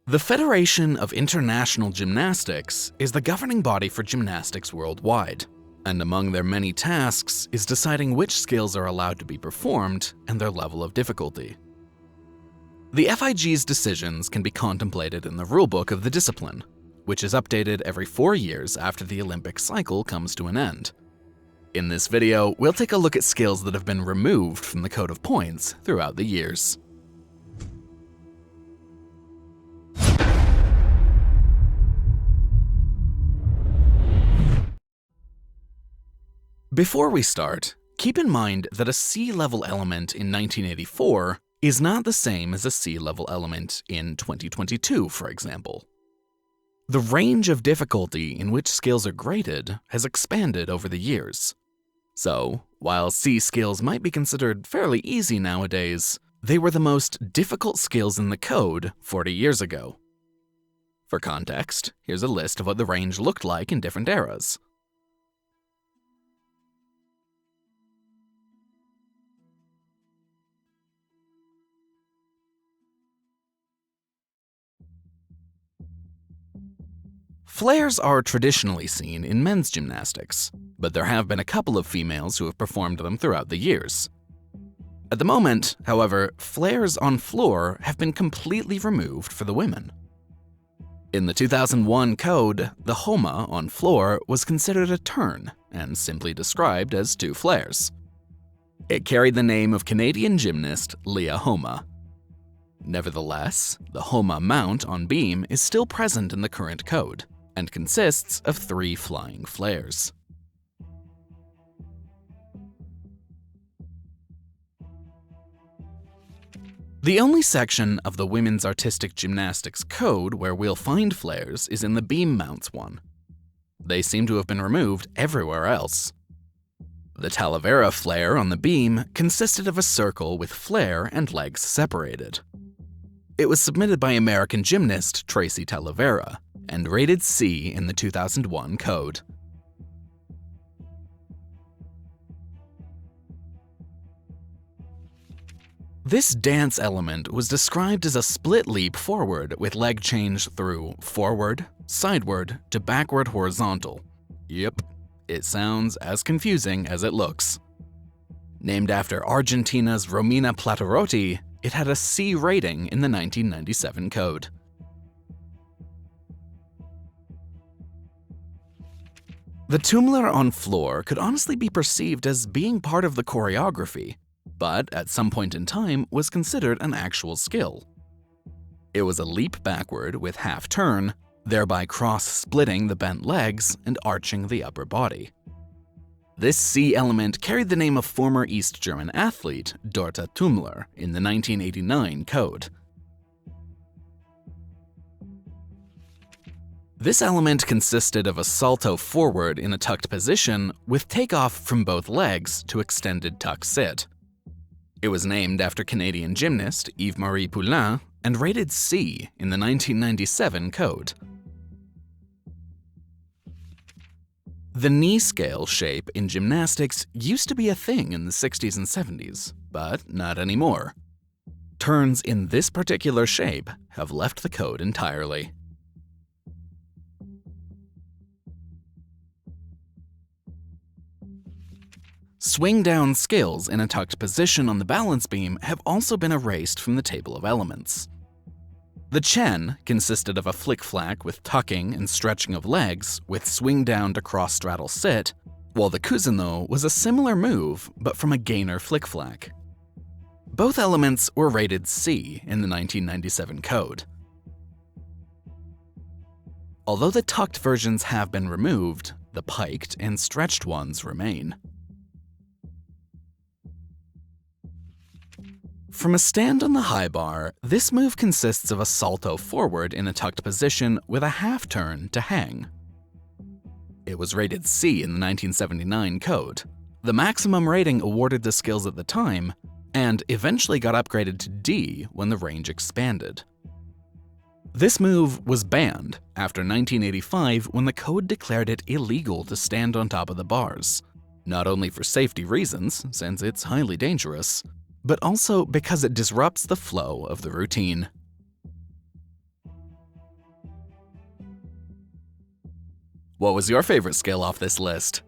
The Federation of International Gymnastics is the governing body for gymnastics worldwide, and among their many tasks is deciding which skills are allowed to be performed and their level of difficulty. The FIG's decisions can be contemplated in the rulebook of the discipline, which is updated every 4 years after the Olympic cycle comes to an end. In this video, we'll take a look at skills that have been removed from the code of points throughout the years. Before we start, keep in mind that a sea-level element in 1984 is not the same as a sea-level element in 2022, for example. The range of difficulty in which skills are graded has expanded over the years. So, while sea skills might be considered fairly easy nowadays, they were the most difficult skills in the code 40 years ago. For context, here's a list of what the range looked like in different eras. Flares are traditionally seen in men's gymnastics, but there have been a couple of females who have performed them throughout the years. At the moment, however, flares on floor have been completely removed for the women. In the 2001 code, the homa on floor was considered a turn and simply described as 2 flares. It carried the name of Canadian gymnast Leah Homa. Nevertheless, the homa mount on beam is still present in the current code and consists of 3 flying flares. The only section of the Women's Artistic Gymnastics Code where we'll find flares is in the beam mounts one. They seem to have been removed everywhere else. The Talavera flare on the beam consisted of a circle with flare and legs separated. It was submitted by American gymnast Tracy Talavera and rated C in the 2001 code. This dance element was described as a split leap forward with leg change through forward, sideward to backward horizontal. Yep, it sounds as confusing as it looks. Named after Argentina's Romina Platarotti, it had a C rating in the 1997 code. The tumbler on floor could honestly be perceived as being part of the choreography, but at some point in time was considered an actual skill. It was a leap backward with half turn, thereby cross-splitting the bent legs and arching the upper body. This C element carried the name of former East German athlete Dorta Tummler in the 1989 code. This element consisted of a salto forward in a tucked position with takeoff from both legs to extended tuck sit. It was named after Canadian gymnast Yves-Marie Poulain and rated C in the 1997 code. The knee scale shape in gymnastics used to be a thing in the 60s and 70s, but not anymore. Turns in this particular shape have left the code entirely. Swing down skills in a tucked position on the balance beam have also been erased from the table of elements. The chen consisted of a flick-flack with tucking and stretching of legs with swing down to cross-straddle sit, while the kuzuno was a similar move but from a gainer flick-flack. Both elements were rated C in the 1997 code. Although the tucked versions have been removed, the piked and stretched ones remain. From a stand on the high bar, this move consists of a salto forward in a tucked position with a half turn to hang. It was rated C in the 1979 code, the maximum rating awarded to skills at the time, and eventually got upgraded to D when the range expanded. This move was banned after 1985 when the code declared it illegal to stand on top of the bars, not only for safety reasons, since it's highly dangerous, but also because it disrupts the flow of the routine. What was your favorite skill off this list?